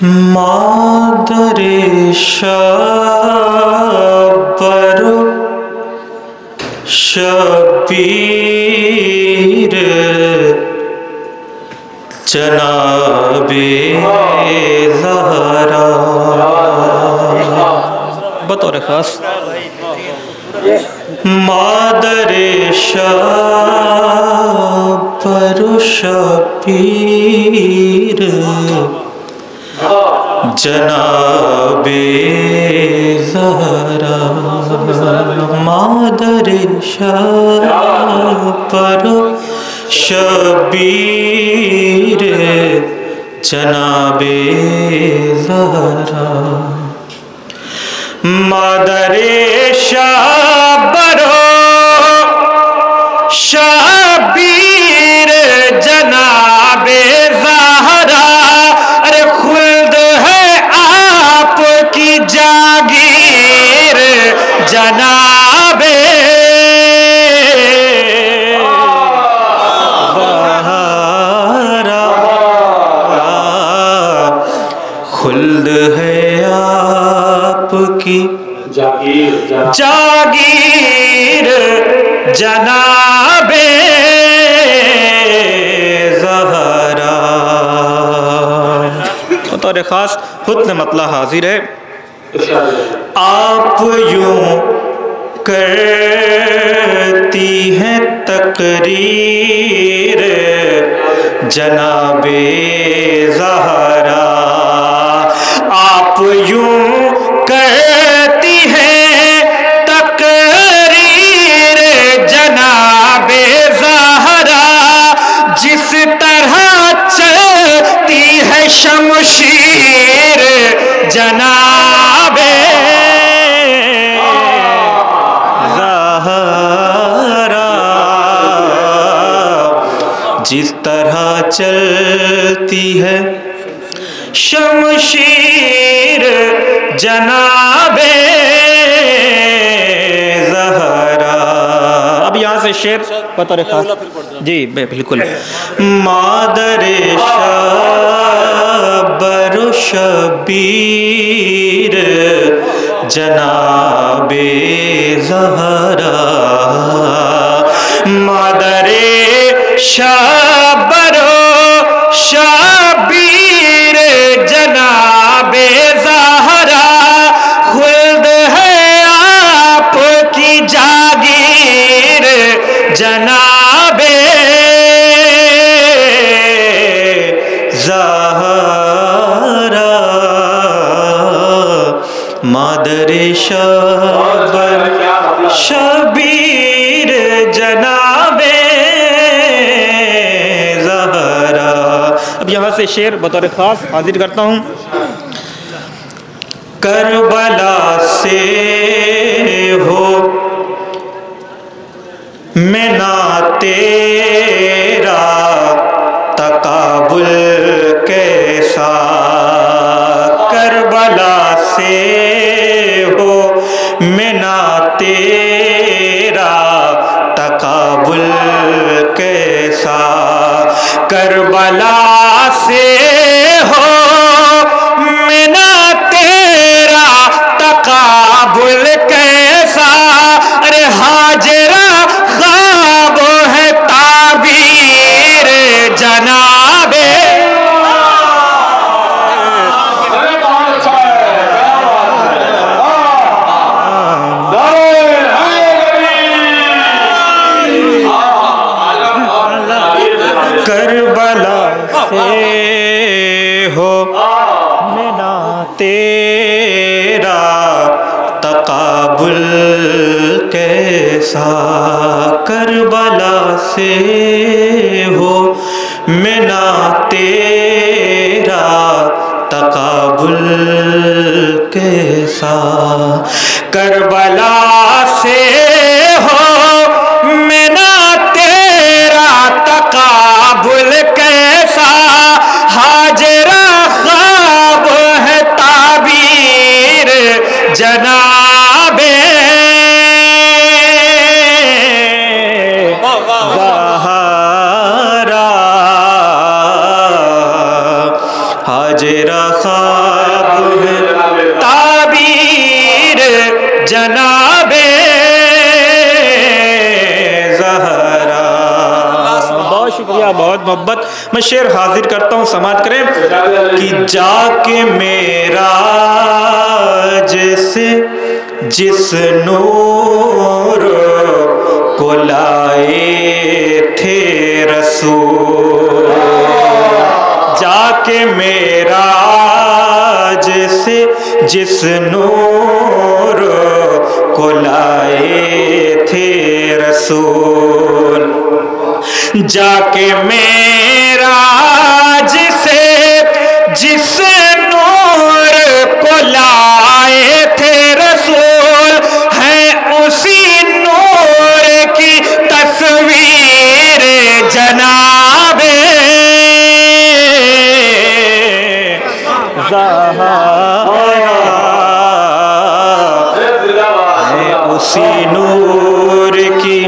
मादरे शब्बर शबीर जनाबे ज़हरा। बतौर खास मादरे शब्बर शबीर जनाबे ज़हरा। मादरे शब्बर शबीर जनाबे ज़हरा। मादरे शब्बर शबीर जनाबे ज़हरा। अरे खुल्द है आपकी जागीर जनाबे ज़हरा। खुल्द है आपकी जागीर जनाबे ज़हरा। बतौर खास हुस्न मतला हाजिर है। आप यूं करती हैं तकरीर जनाबे ज़हरा। आप यूं करती हैं तकरीर जनाबे ज़हरा। जिस तरह चलती है शमशीर जनाबे ज़हरा। जिस तरह चलती है शमशीर जनाबे ज़हरा। अब यहाँ से शेर बतौर खास जी बिल्कुल। मादरे शब्बर शबीर जनाबे ज़हरा। मादरे शब्बर शबीर जनाबे ज़हरा। खुल्द है आपकी जागीर जनाबे ज़हरा। मादरे शब्बर शबीर जनाबे ज़हरा। अब यहाँ से शेर बतौर खास हाजिर करता हूँ। करबला से हो मैं ना तेरा तकाबुल कैसा। करबला से हो मैं ना तेरा तकाबुल कैसा। करबला से हो मैं ना तेरा तकाबुल कैसा। अरे हाजरा ख्वाब है ताबीर जनाबे करबला से हो मेरा तेरा तकाबुल कैसा। करबला से हो मेरा तेरा तकाबुल कैसा। करबला से हो मेरा तेरा तकाबुल कैसा। हाजरा ख्वाब है ताबीर जनाबे ज़हरा। हाजरा ख्वाब है ताबीर जनाबे ज़हरा। बहुत शुक्रिया, बहुत मोहब्बत। मैं शेर हाजिर करता हूँ, समात करें कि जाके मेरा जैसे जिस नूर को लाए थे रसूल, जाके मेरा जैसे जिस नूर को लाए थे रसूल, जाके मेरा जिसे जिस नूर को लाए थे रसूल, है उसी नूर की तस्वीर जनाबे ज़हरा, है उसी नूर की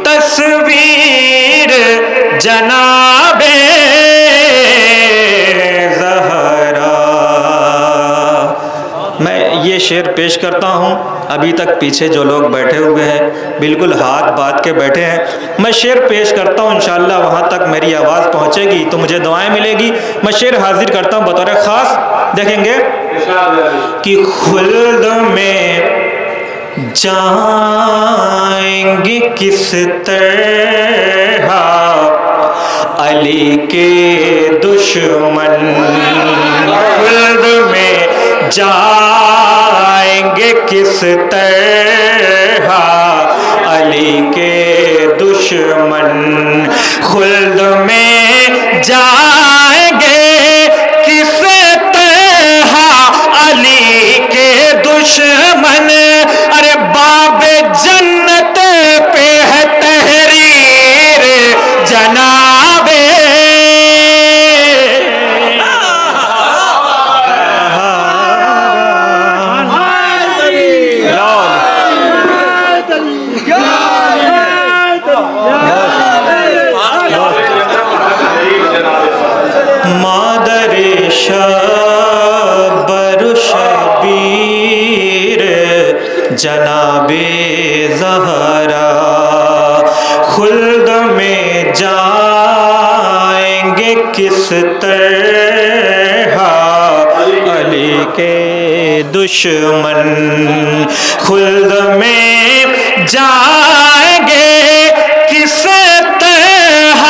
तस्वीर जनाबे ज़हरा। मैं ये शेर पेश करता हूँ। अभी तक पीछे जो लोग बैठे हुए हैं बिल्कुल हाथ बांध के बैठे हैं। मैं शेर पेश करता हूँ, इंशाअल्लाह वहाँ तक मेरी आवाज़ पहुँचेगी तो मुझे दुआएं मिलेगी। मैं शेर हाजिर करता हूँ बतौर ख़ास। देखेंगे कि खुल्द में जाएंगे किस तरह अली के दुश्मन, खुल्द में जाएंगे किस तरह अली के दुश्मन, खुल्द में जाएंगे किस तरह अली के दुश्मन, अरे बाबे जन्नत पे है तहरीर जनाबे मादरे शबर शबीर जनाबे ज़हरा, खुल्द में जाएंगे किस तरह अली के दुश्मन, खुल्द में जाएंगे किस तरह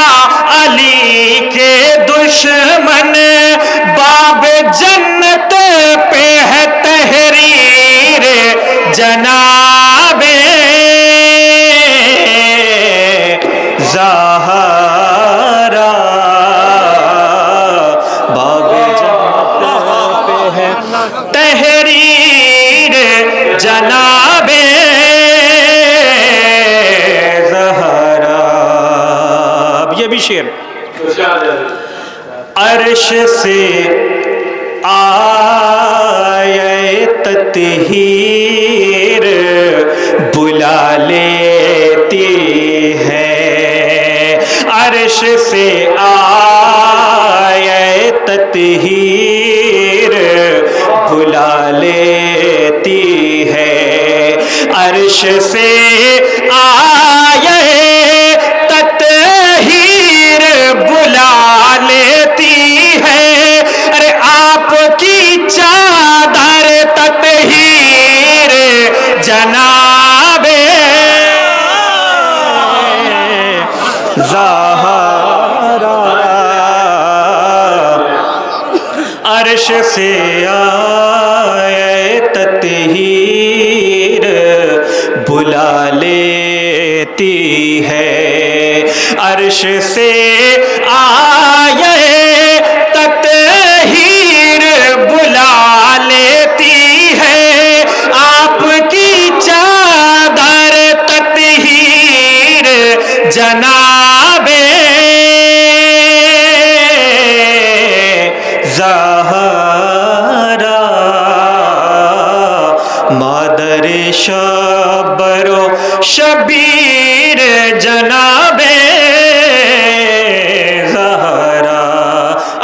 अली के दुश्मन, बाब जन्नत पे है तहरीर जनाबे ज़हरा, बाब जन्नत पे है तहरीर जनाबे ज़हरा। अब ये भी शेर, अर्श से आए तत्हीर बुला लेती है, अर्श से आए तत्हीर बुला लेती है, अर्श से आए तत्हीर बुला लेती है, अरे आपकी चादर तत्हीर जनाबे ज़हरा, अर्श से आए तत्हीर बुला लेती है, अर्श से आए तत्हीर बुला लेती है, आपकी चादर तत्हीर जनाबे ज़हरा, मादरे शबरो शबीर जनाबे ज़हरा।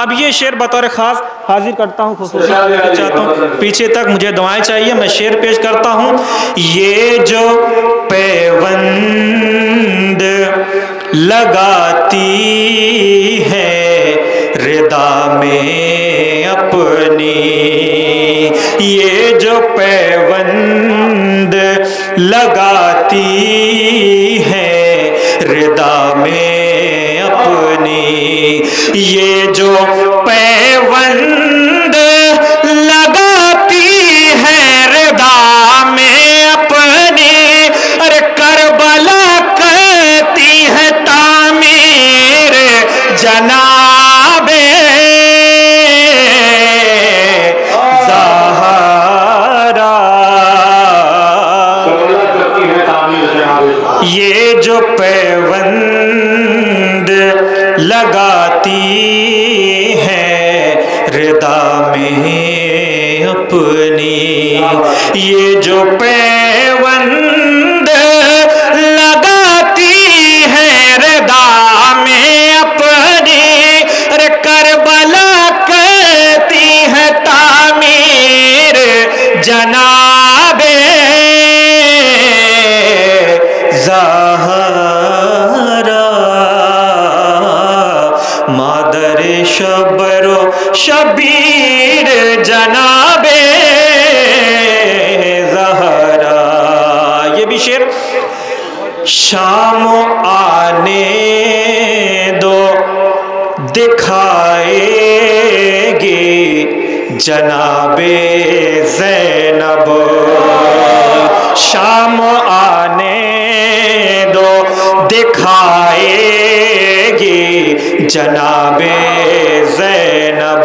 अब ये शेर बतौर ख़ास हाजिर करता हूँ, खुसूसी चाहता हूँ, पीछे तक मुझे दुआएं चाहिए। मैं शेर पेश करता हूँ। ये जो पैबंद लगाती है रिदा में अपनी, ये जो पैबंद लगाती है रिदा में अपनी, ये जो पैबंद लगाती है रिदा में अपनी, अरे करबला करती है तामीर जनाबे ज़हरा, ये जो पैबंद लगाती है रिदा में अपनी, ये जो पैबंद लगाती है रिदा में अपनी, अरे करबला करती है तामीर जनाबे ज़हरा, मादर शबरो शबीर जनाबे ज़हरा। ये भी शेर। शाम आने दो दिखाएगी जनाबे ज़ैनब, शाम आने दो दिखाएगी जनाबे ज़ैनब,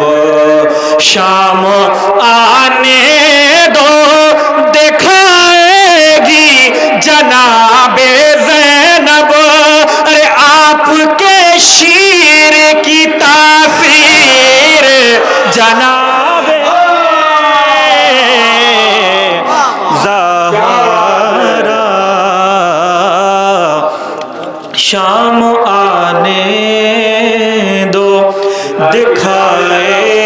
शाम आने दो दिखाएगी जनाबे ज़ैनब, अरे आपके शीर की तासीर जनाबे ज़हरा, शाम आने दो दिखाएगी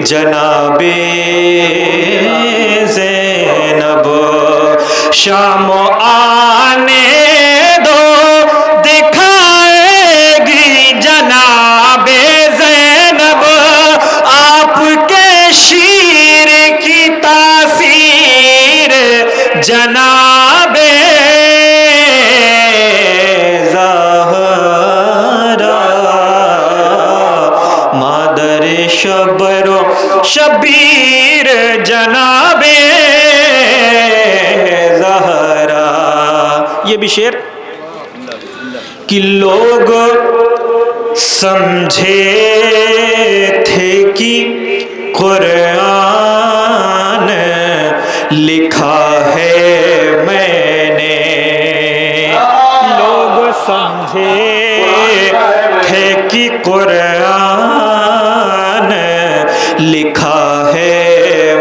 जनाबे ज़ैनब, शाम आने दो दिखाएगी जनाबे ज़ैनब, आपके शीर की तासीर जनाबे ज़हरा, मादर शबरो शबीर जनाबे ज़हरा। ये भी शेर कि लोग समझे थे कि कुरान लिखा है मैंने, लोग समझे थे कि कुरान लिखा है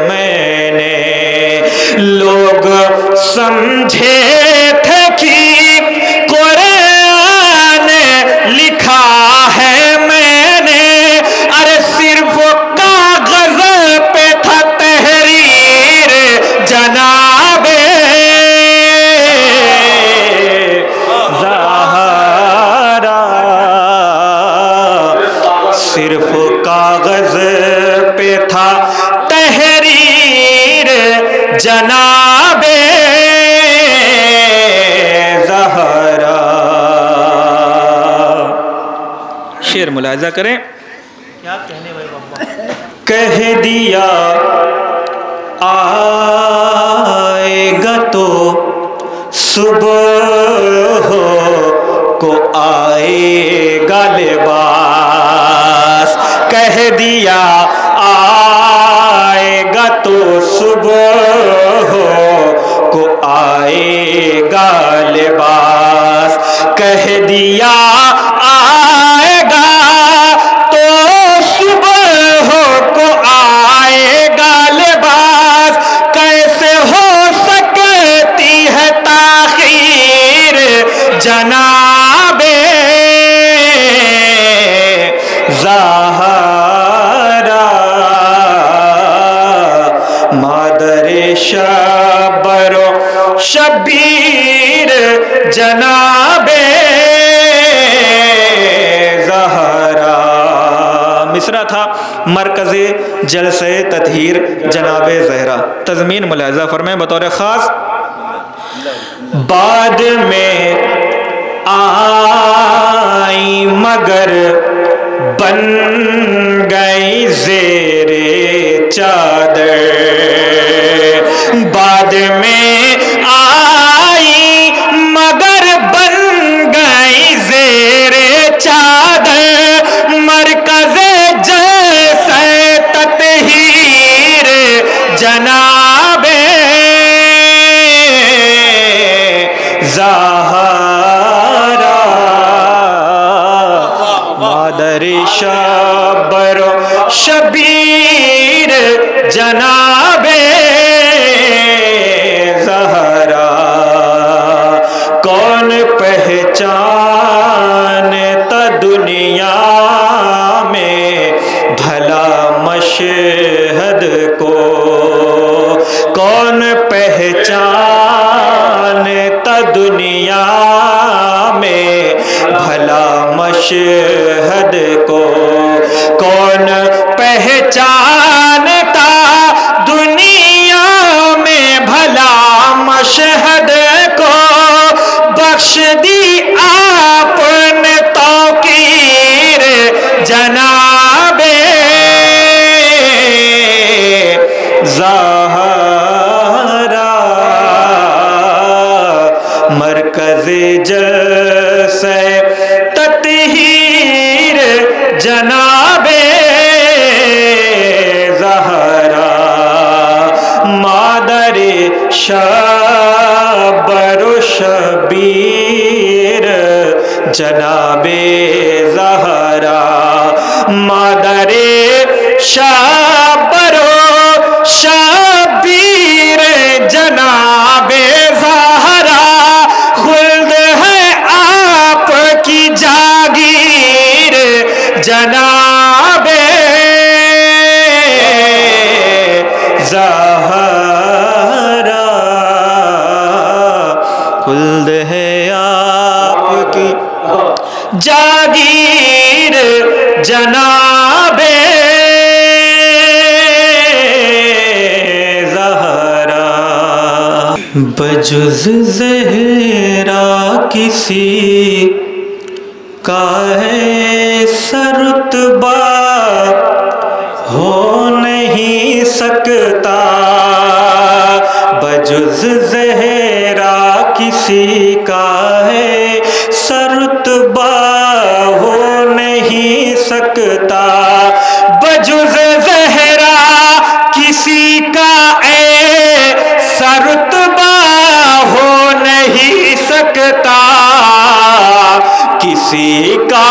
मैंने, लोग समझे थे कि कुरान लिखा है मैंने, अरे सिर्फ कागज पे था तहरीर जनाबे ज़हरा, सिर्फ कागज पे था तहरीर जनाबे ज़हरा। शेर मुलाहिज़ा करें, क्या कहने भाई बाबा। कह दिया आएगा तो सुबह को आएगा लिबास, कह दिया आएगा तो सुबह को आएगा लिबास, कह दिया आएगा तो सुबह को आएगा लिबास, कैसे हो सकती है ताखीर जनाबे ज़हरा, शबीर जनाबे ज़हरा। मिसरा था मरकज़े जलसे ततहीर जनाबे ज़हरा। तज़मीन मुलाहिज़ा फरमाएं बतौर ख़ास, बाद में आई मगर बन गई ज़ेरे चादर। बाद में आई मगर बन गई ज़ेरे चादर। मरकज़े जैसे ततहीर जनाबे ज़हरा। मादर शबरो शबीर जनाबे ज़हरा। कौन पहचानता दुनिया में भला मशहद को। कौन पहचानता दुनिया में भला मशहद को। कौन पहचानता दुनिया में भला मशहद को। बख्श दी आपने तौकीर जनाबे ज़हरा। मरकज़े जैसे ततहीर जनाबे ज़हरा। मादरे शबरो शबीर जनाबे ज़हरा। मादरे शबरो शबीर जनाबे ज़हरा। खुल्द है आपकी जागीर जनाबे ज़हरा। खुल्द है आपकी जागीर जनाबे ज़हरा। बजुज़ ज़हरा किसी का है सरुतबा हो नहीं सकता। बजुज़ ज़हरा किसी का है सरुतबा हो नहीं सकता। बजुज़ ज़हरा किसी का सरुतबा हो नहीं सकता। किसी का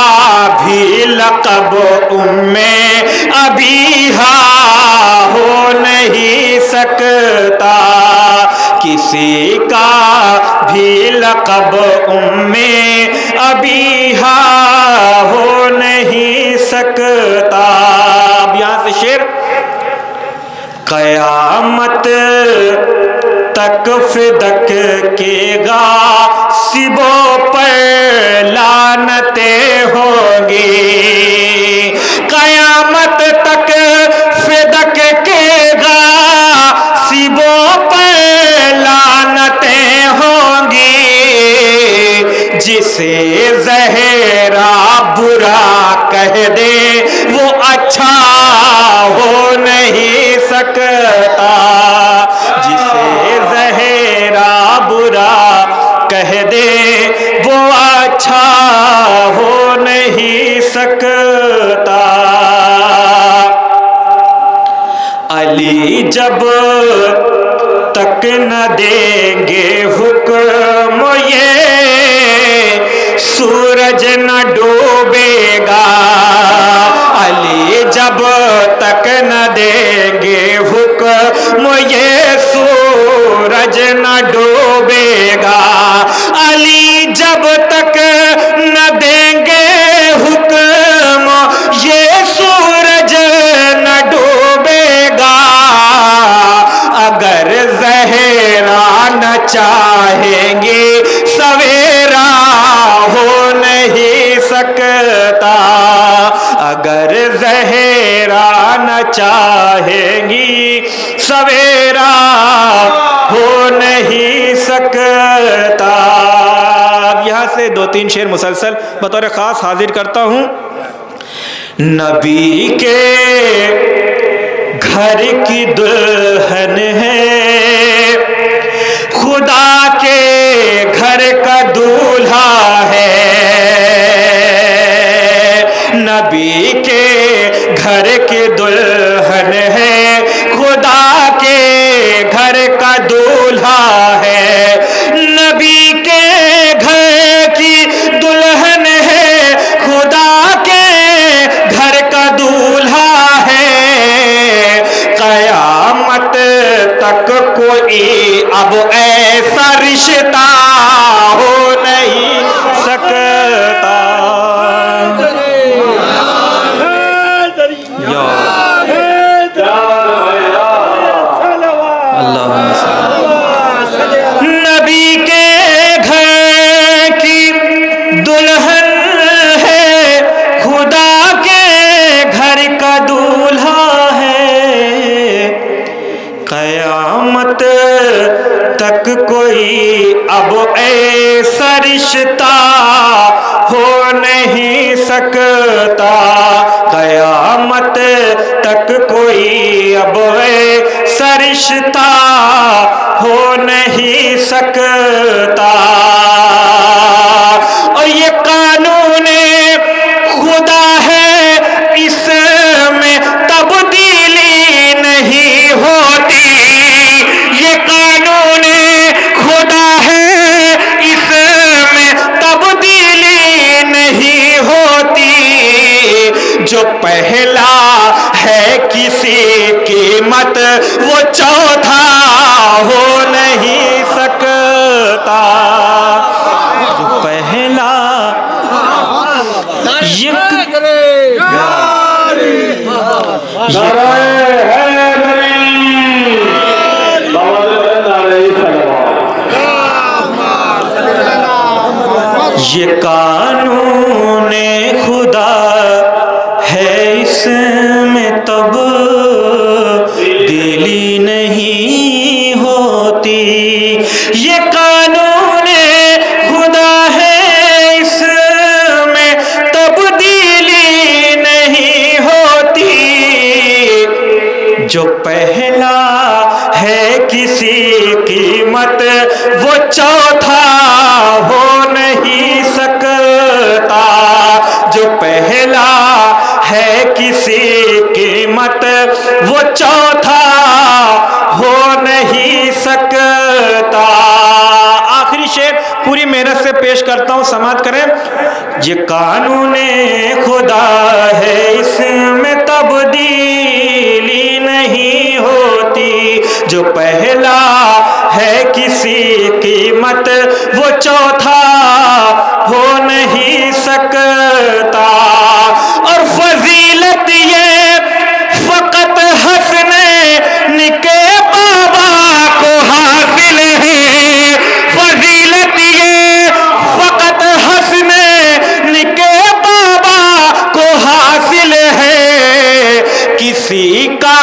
भी लक़ब उम्मे अबीहा हो नहीं सकता। किसी का भी लक़ब उम्मे अबीहा हो नहीं सकता। अब यहाँ से शेर, क़यामत तक फिदक के गासिबों पर लानतें होंगी। क़यामत तक फिदक के गासिबों पर लानतें होंगी। जिसे ज़हरा बुरा कह दे वो अच्छा हो नहीं सकता। जिसे ज़हरा बुरा कह दे वो अच्छा हो नहीं सकता। अली जब तक न देंगे हुक्म ये सूरज न डूबेगा। अली जब तक न देंगे हुक्म ये सूरज न डूबेगा। अली जब तक न देंगे हुक्म ये सूरज न डूबेगा। अगर ज़हरा न चाहे चाहेंगी सवेरा हो नहीं सकता। यहाँ से 2-3 शेर मुसलसल बतौर ख़ास हाजिर करता हूँ। नबी के घर की दुल्हन है, खुदा के घर का दूल्हा है। नबी के घर की दुल्हन है, खुदा के घर का दूल्हा है। नबी के घर की दुल्हन है, खुदा के घर का दूल्हा है। कयामत तक कोई अब ऐसा रिश्ता हो नहीं सकता। नबी के घर की दुल्हन है, खुदा के घर का दूल्हा है। कयामत तक कोई अब ऐसा रिश्ता हो नहीं सकता। कयामत तक कोई अब ऐसा रिश्ता हो नहीं सकता। और ये कानून खुदा है, इसमें तब्दीली नहीं होती। ये कानून खुदा है, इसमें तब्दीली नहीं होती। जो पहला है किसी कीमत वो चौथा हो नहीं सकता। जो पहला ये कानून खुदा है, इसमें तब्दीली नहीं होती। ये कानून खुदा है, इसमें तब्दीली नहीं होती। जो पहला है किसी कीमत वो चौथा हो नहीं सकता। जो पहला है किसी कीमत वो चौथा हो नहीं सकता। आखिरी शेर पूरी मेहनत से पेश करता हूँ, समाप्त करें। ये कानून खुदा है, इसमें तब्दीली नहीं होती। जो पहला है किसी कीमत वो चौथा हो नहीं सकता। और फजीलत ये फकत हंसने के बाबा को हासिल है। फजीलत ये फकत हंसने के बाबा को हासिल है। किसी का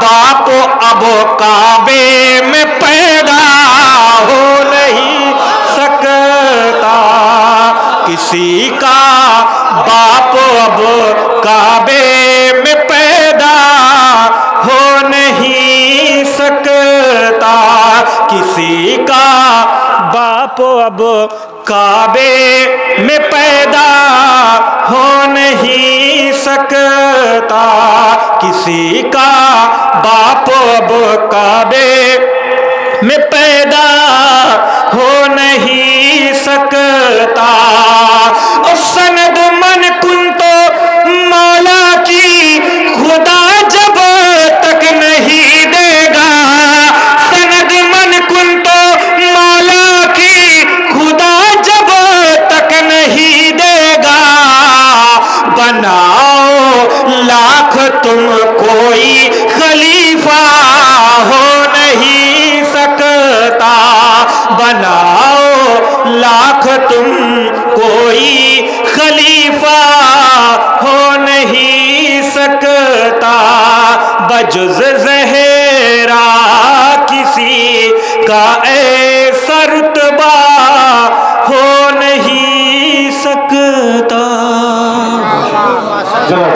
बाप अब काबे में पैदा हो नहीं सकता। किसी का बाप अब काबे में पैदा हो नहीं सकता। किसी का बाप अब काबे में पैदा हो नहीं सकता। किसी का बाप अब काबे में पैदा हो नहीं सकता। और सनद मन कुन तो मौला की खुदा जब तक नहीं देगा। सनद मन कुन तो मौला की खुदा जब तक नहीं देगा। बनाओ लाख तुम कोई खलीफा हो नहीं सकता। बनाओ लाख तुम कोई खलीफा हो नहीं सकता। बजुज़ ज़हरा किसी का